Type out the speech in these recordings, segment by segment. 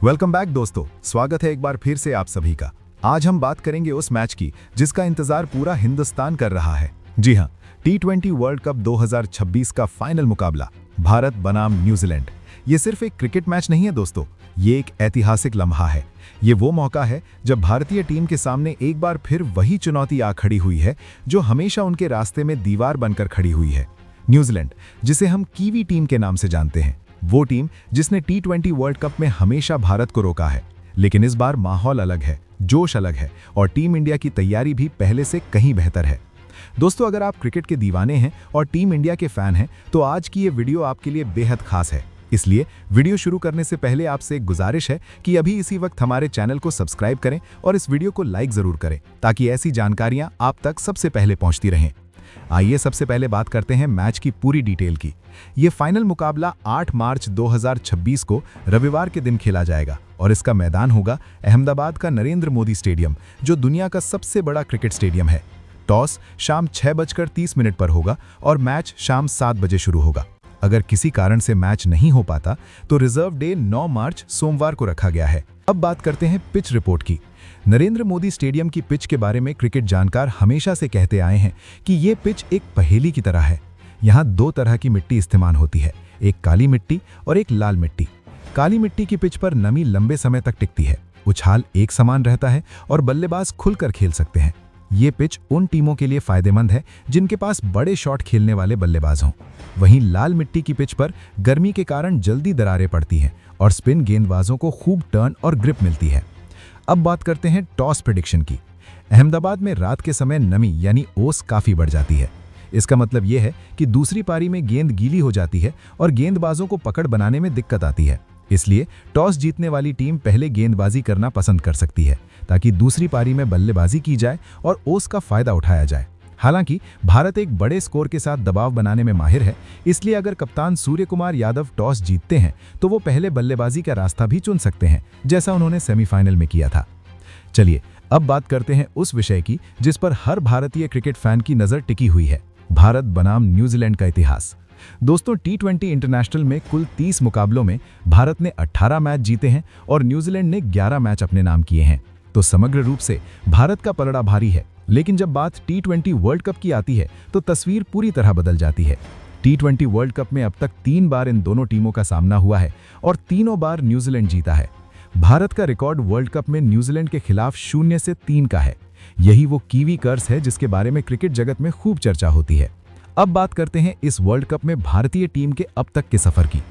Welcome back दोस्तों, स्वागत है एक बार फिर से आप सभी का। आज हम बात करेंगे उस मैच की जिसका इंतजार पूरा हिंदुस्तान कर रहा है। जी हां, T20 वर्ल्ड कप 2026 का फाइनल मुकाबला भारत बनाम न्यूजीलैंड। ये सिर्फ एक क्रिकेट मैच नहीं है दोस्तों, ये एक ऐतिहासिक लम्हा है। ये वो मौका है जब भारतीय टीम के सामने एक बार फिर वही चुनौती आ खड़ी हुई है जो हमेशा उनके रास्ते में दीवार बनकर खड़ी हुई है। न्यूजीलैंड, जिसे हम कीवी टीम के नाम से जानते हैं, वो टीम जिसने T20 वर्ल्ड कप में हमेशा भारत को रोका है। लेकिन इस बार माहौल अलग है, जोश अलग है और टीम इंडिया की तैयारी भी पहले से कहीं बेहतर है। दोस्तों, अगर आप क्रिकेट के दीवाने हैं और टीम इंडिया के फैन हैं तो आज की ये वीडियो आपके लिए बेहद खास है। इसलिए वीडियो शुरू करने से पहले आपसे एक गुजारिश है कि अभी इसी वक्त हमारे चैनल को सब्सक्राइब करें और इस वीडियो को लाइक जरूर करें ताकि ऐसी जानकारियां आप तक सबसे पहले पहुंचती रहें। आइए सबसे पहले बात करते हैं मैच की पूरी डिटेल की। ये फाइनल मुकाबला 8 मार्च 2026 को रविवार के दिन खेला जाएगा और इसका मैदान होगा अहमदाबाद का नरेंद्र मोदी स्टेडियम, जो दुनिया का सबसे बड़ा क्रिकेट स्टेडियम है। टॉस शाम 6:30 पर होगा और मैच शाम 7 बजे शुरू होगा। अगर किसी कारण से मैच नहीं हो पाता तो रिजर्व डे 9 मार्च सोमवार को रखा गया है। अब बात करते हैं पिच रिपोर्ट की। नरेंद्र मोदी स्टेडियम की पिच के बारे में क्रिकेट जानकार हमेशा से कहते आए हैं कि ये पिच एक पहेली की तरह है। यहाँ 2 तरह की मिट्टी इस्तेमाल होती है, एक काली मिट्टी और एक लाल मिट्टी। काली मिट्टी की पिच पर नमी लंबे समय तक टिकती है, उछाल एक समान रहता है और बल्लेबाज खुलकर खेल सकते हैं। ये पिच उन टीमों के लिए फायदेमंद है जिनके पास बड़े शॉट खेलने वाले बल्लेबाज हों। वहीं लाल मिट्टी की पिच पर गर्मी के कारण जल्दी दरारें पड़ती हैं और स्पिन गेंदबाजों को खूब टर्न और ग्रिप मिलती है। अब बात करते हैं टॉस प्रेडिक्शन की। अहमदाबाद में रात के समय नमी यानी ओस काफी बढ़ जाती है। इसका मतलब यह है कि दूसरी पारी में गेंद गीली हो जाती है और गेंदबाजों को पकड़ बनाने में दिक्कत आती है। इसलिए टॉस जीतने वाली टीम पहले गेंदबाजी करना पसंद कर सकती है ताकि दूसरी पारी में बल्लेबाजी की जाए और ओस का फायदा उठाया जाए। हालांकि भारत एक बड़े स्कोर के साथ दबाव बनाने में माहिर है, इसलिए अगर कप्तान सूर्यकुमार यादव टॉस जीतते हैं तो वो पहले बल्लेबाजी का रास्ता भी चुन सकते हैं, जैसा उन्होंने सेमीफाइनल में किया था। चलिए अब बात करते हैं उस विषय की जिस पर हर भारतीय क्रिकेट फैन की नजर टिकी हुई है, भारत बनाम न्यूजीलैंड का इतिहास। दोस्तों, T20 इंटरनेशनल में कुल 30 मुकाबलों में भारत ने 18 मैच जीते हैं और न्यूजीलैंड ने 11 मैच अपने नाम किए हैं। तो समग्र रूप से भारत का पलड़ा भारी है, लेकिन जब बात T20 वर्ल्ड कप की आती है तो तस्वीर पूरी तरह बदल जाती है। T20 वर्ल्ड कप में अब तक 3 बार इन दोनों टीमों का सामना हुआ है और तीनों बार न्यूजीलैंड जीता है। भारत का रिकॉर्ड वर्ल्ड कप में न्यूजीलैंड के खिलाफ 0-3 का है। यही वो कीवी कर्स है जिसके बारे में क्रिकेट जगत में खूब चर्चा होती है। अब बात करते हैं इस वर्ल्ड कप में भारतीय टीम के अब तक के सफर की।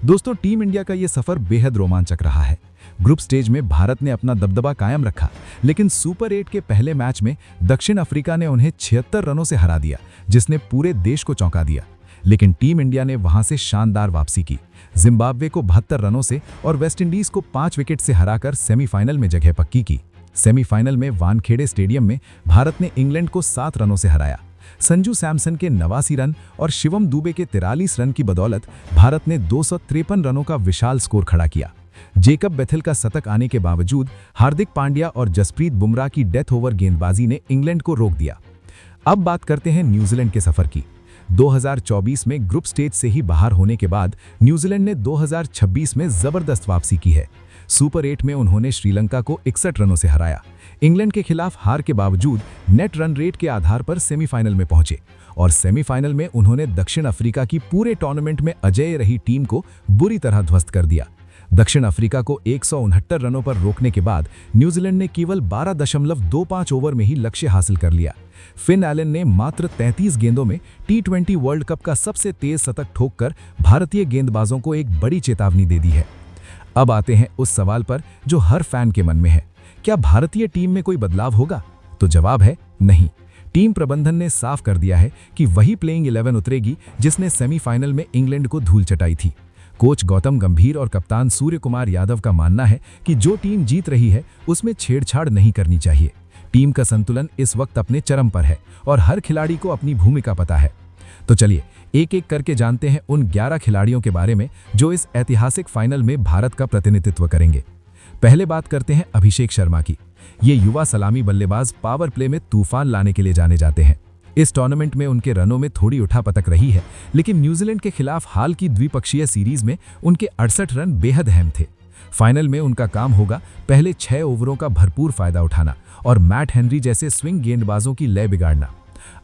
दोस्तों, टीम इंडिया का ये सफर बेहद रोमांचक रहा है। ग्रुप स्टेज में भारत ने अपना दबदबा कायम रखा, लेकिन सुपर 8 के पहले मैच में दक्षिण अफ्रीका ने उन्हें 76 रनों से हरा दिया, जिसने पूरे देश को चौंका दिया। लेकिन टीम इंडिया ने वहां से शानदार वापसी की, जिम्बाब्वे को 72 रनों से और वेस्टइंडीज को 5 विकेट से हराकर सेमीफाइनल में जगह पक्की की। सेमीफाइनल में वानखेड़े स्टेडियम में भारत ने इंग्लैंड को 7 रनों से हराया। संजू सैमसन के 89 रन और शिवम दुबे के 43 रन की बदौलत भारत ने 253 रनों का विशाल स्कोर खड़ा किया। जेकब बेथेल का शतक आने के बावजूद हार्दिक पांड्या और जसप्रीत बुमराह की डेथ ओवर गेंदबाजी ने इंग्लैंड को रोक दिया। अब बात करते हैं न्यूजीलैंड के सफर की। 2024 में ग्रुप स्टेज से ही बाहर होने के बाद न्यूजीलैंड ने 2026 में जबरदस्त वापसी की है। सुपर 8 में उन्होंने श्रीलंका को 61 रनों से हराया। इंग्लैंड के खिलाफ हार के बावजूद नेट रन रेट के आधार पर सेमीफाइनल में पहुंचे और सेमीफाइनल में उन्होंने दक्षिण अफ्रीका की पूरे टूर्नामेंट में अजेय रही टीम को बुरी तरह ध्वस्त कर दिया। दक्षिण अफ्रीका को 169 रनों पर रोकने के बाद न्यूजीलैंड ने केवल 12.25 ओवर में ही लक्ष्य हासिल कर लिया। फिन एलन ने मात्र 33 गेंदों में T20 वर्ल्ड कप का सबसे तेज शतक ठोककर भारतीय गेंदबाजों को एक बड़ी चेतावनी दे दी है। अब आते हैं उस सवाल पर जो हर फैन के मन में है, क्या भारतीय टीम में कोई बदलाव होगा? तो जवाब है नहीं। टीम प्रबंधन ने साफ कर दिया है कि वही प्लेइंग 11 उतरेगी जिसने सेमीफाइनल में इंग्लैंड को धूल चटाई थी। कोच गौतम गंभीर और कप्तान सूर्यकुमार यादव का मानना है कि जो टीम जीत रही है उसमें छेड़छाड़ नहीं करनी चाहिए। टीम का संतुलन इस वक्त अपने चरम पर है और हर खिलाड़ी को अपनी भूमिका पता है। तो चलिए एक एक करके जानते हैं उन 11 खिलाड़ियों के बारे में जो इस ऐतिहासिक फाइनल में भारत का प्रतिनिधित्व करेंगे। पहले बात करते हैं अभिषेक शर्मा की। ये युवा सलामी बल्लेबाज पावर प्ले में तूफान लाने के लिए जाने जाते हैं। इस टूर्नामेंट में उनके रनों में थोड़ी उठापटक रही है, लेकिन न्यूजीलैंड के खिलाफ हाल की द्विपक्षीय सीरीज में उनके 68 रन बेहद अहम थे। फाइनल में उनका काम होगा पहले 6 ओवरों का भरपूर फायदा उठाना और मैट हेनरी जैसे स्विंग गेंदबाजों की लय बिगाड़ना।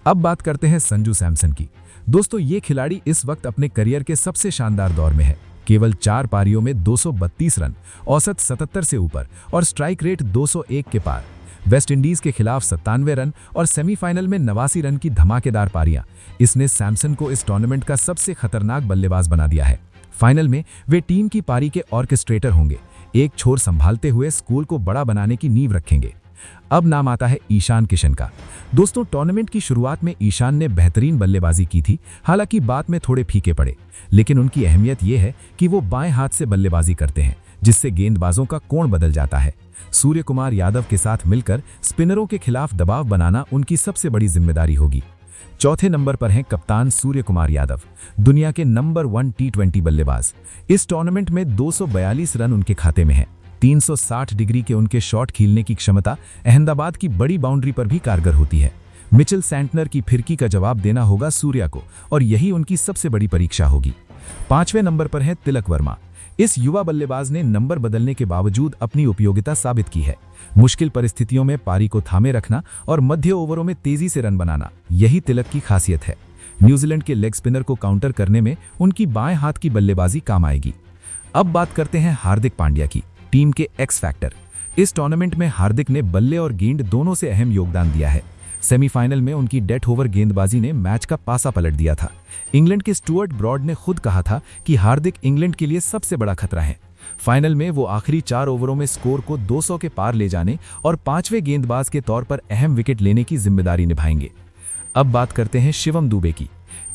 अब बात करते हैं संजू सैमसन की। दोस्तों, ये खिलाड़ी इस वक्त अपने करियर के सबसे शानदार दौर में है। केवल 4 पारियों में 232 रन, औसत 77 से ऊपर और स्ट्राइक रेट 201 के पार। वेस्टइंडीज के खिलाफ 97 रन और सेमीफाइनल में 89 रन की धमाकेदार पारियां। इसने सैमसन को इस टूर्नामेंट का सबसे खतरनाक बल्लेबाज बना दिया है। फाइनल में वे टीम की पारी के ऑर्केस्ट्रेटर होंगे, एक छोर संभालते हुए स्कोर को बड़ा बनाने की नींव रखेंगे। अब नाम आता है ईशान किशन का। दोस्तों, टूर्नामेंट की शुरुआत में ईशान ने बेहतरीन बल्लेबाजी की थी, हालांकि बाद में थोड़े फीके पड़े, लेकिन उनकी अहमियत यह है कि वो बाएं हाथ से बल्लेबाजी करते हैं, जिससे गेंदबाजों का कोण बदल जाता है। सूर्य कुमार यादव के साथ मिलकर स्पिनरों के खिलाफ दबाव बनाना उनकी सबसे बड़ी जिम्मेदारी होगी। चौथे नंबर पर हैं कप्तान सूर्य कुमार यादव, दुनिया के नंबर 1 टी20 बल्लेबाज। इस टूर्नामेंट में 242 रन उनके खाते में हैं। 360 डिग्री के उनके शॉट खीलने की क्षमता अहमदाबाद की बड़ी बाउंड्री पर भी कारगर होती है। मिचेल सैंटनर की फिरकी का जवाब देना होगा सूर्या को, और यही उनकी सबसे बड़ी परीक्षा होगी। 5वें नंबर पर है तिलक वर्मा। इस युवा बल्लेबाज ने नंबर बदलने के बावजूद अपनी उपयोगिता साबित की है। मुश्किल परिस्थितियों में पारी को थामे रखना और मध्य ओवरों में तेजी से रन बनाना, यही तिलक की खासियत है। न्यूजीलैंड के लेग स्पिनर को काउंटर करने में उनकी बाएं हाथ की बल्लेबाजी काम आएगी। अब बात करते हैं हार्दिक पांड्या की, टीम के एक्स फैक्टर। इस टूर्नामेंट में हार्दिक ने बल्ले और गेंद दोनों से अहम योगदान दिया है। सेमीफाइनल में उनकी डेथ ओवर गेंदबाजी ने मैच का पासा पलट दिया था। इंग्लैंड के स्टुअर्ट ब्रॉड ने खुद कहा था कि हार्दिक इंग्लैंड के लिए सबसे बड़ा खतरा है। फाइनल में वो आखिरी 4 ओवरों में स्कोर को 200 के पार ले जाने और 5वें गेंदबाज के तौर पर अहम विकेट लेने की जिम्मेदारी निभाएंगे। अब बात करते हैं शिवम दुबे की।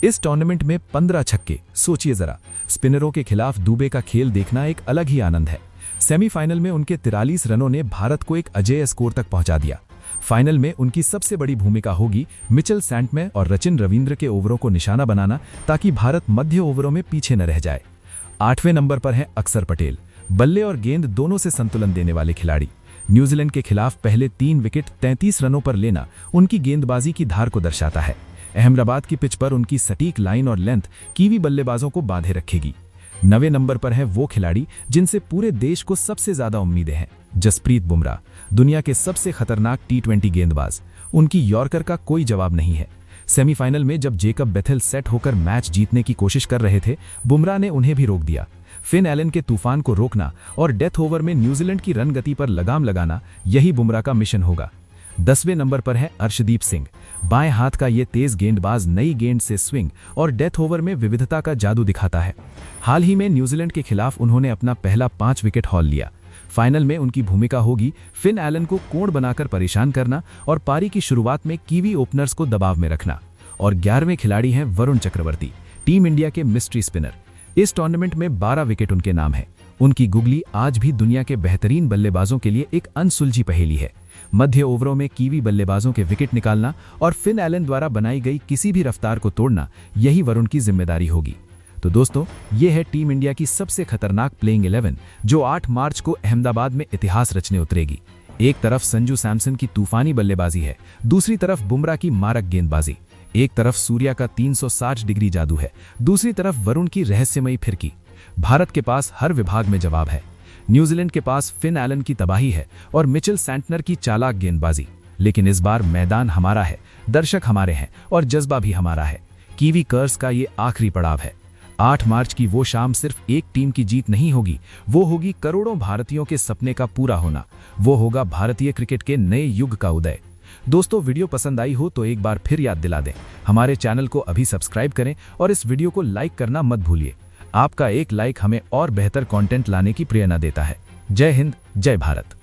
इस टूर्नामेंट में 15 छक्के, सोचिए जरा। स्पिनरों के खिलाफ दुबे का खेल देखना एक अलग ही आनंद है। सेमीफाइनल में उनके 43 रनों ने भारत को एक अजेय स्कोर तक पहुंचा दिया। फाइनल में उनकी सबसे बड़ी भूमिका होगी मिचेल सैंटनर और सचिन रविंद्र के ओवरों को निशाना बनाना, ताकि भारत मध्य ओवरों में पीछे न रह जाए। 8वें नंबर पर हैं अक्षर पटेल, बल्ले और गेंद दोनों से संतुलन देने वाले खिलाड़ी। न्यूजीलैंड के खिलाफ पहले 3 विकेट 33 रनों पर लेना उनकी गेंदबाजी की धार को दर्शाता है। अहमदाबाद की पिच पर उनकी सटीक लाइन और लेंथ कीवी बल्लेबाजों को बांधे रखेगी। 9वें नंबर पर है वो खिलाड़ी जिनसे पूरे देश को सबसे ज्यादा उम्मीदें हैं, जसप्रीत बुमराह, दुनिया के सबसे खतरनाक टी20 गेंदबाज। उनकी यॉर्कर का कोई जवाब नहीं है। सेमीफाइनल में जब जेकब बेथेल सेट होकर मैच जीतने की कोशिश कर रहे थे, बुमराह ने उन्हें भी रोक दिया। फिन एलन के तूफान को रोकना और डेथ ओवर में न्यूजीलैंड की रन गति पर लगाम लगाना, यही बुमराह का मिशन होगा। 10वें नंबर पर है अर्शदीप सिंह। बाएं हाथ का ये तेज गेंदबाज नई गेंद से स्विंग और डेथ ओवर में विविधता का जादू दिखाता है। हाल ही में न्यूजीलैंड के खिलाफ उन्होंने अपना पहला 5 विकेट हॉल लिया। फाइनल में उनकी भूमिका होगी फिन एलन को कोण बनाकर परेशान करना और पारी की शुरुआत में कीवी ओपनर्स को दबाव में रखना। और 11वें खिलाड़ी हैं वरुण चक्रवर्ती, टीम इंडिया के मिस्ट्री स्पिनर। इस टूर्नामेंट में 12 विकेट उनके नाम है। उनकी गुगली आज भी दुनिया के बेहतरीन बल्लेबाजों के लिए एक अनसुलझी पहेली है। मध्य ओवरों में कीवी बल्लेबाजों के विकेट निकालना और फिन एलन द्वारा बनाई गई किसी भी रफ्तार को तोड़ना, यही वरुण की जिम्मेदारी होगी। तो दोस्तों, ये है टीम इंडिया की सबसे खतरनाक प्लेइंग 11 जो 8 मार्च को अहमदाबाद में इतिहास रचने उतरेगी। एक तरफ संजू सैमसन की तूफानी बल्लेबाजी है, दूसरी तरफ बुमराह की मारक गेंदबाजी। एक तरफ सूर्या का 360 डिग्री जादू है, दूसरी तरफ वरुण की रहस्यमयी फिरकी। भारत के पास हर विभाग में जवाब है। न्यूजीलैंड के पास फिन एलन की तबाही है और मिचेल सैंटनर की चालाक गेंदबाजी। लेकिन इस बार मैदान हमारा है, दर्शक हमारे हैं और जज्बा भी हमारा है। कीवी कर्स का ये आखिरी पड़ाव है। 8 मार्च की वो शाम सिर्फ एक टीम की जीत नहीं होगी, वो होगी करोड़ों भारतीयों के सपने का पूरा होना। वो होगा भारतीय क्रिकेट के नए युग का उदय। दोस्तों, वीडियो पसंद आई हो तो एक बार फिर याद दिला दें, हमारे चैनल को अभी सब्सक्राइब करें और इस वीडियो को लाइक करना मत भूलिए। आपका एक लाइक हमें और बेहतर कंटेंट लाने की प्रेरणा देता है। जय हिंद, जय भारत।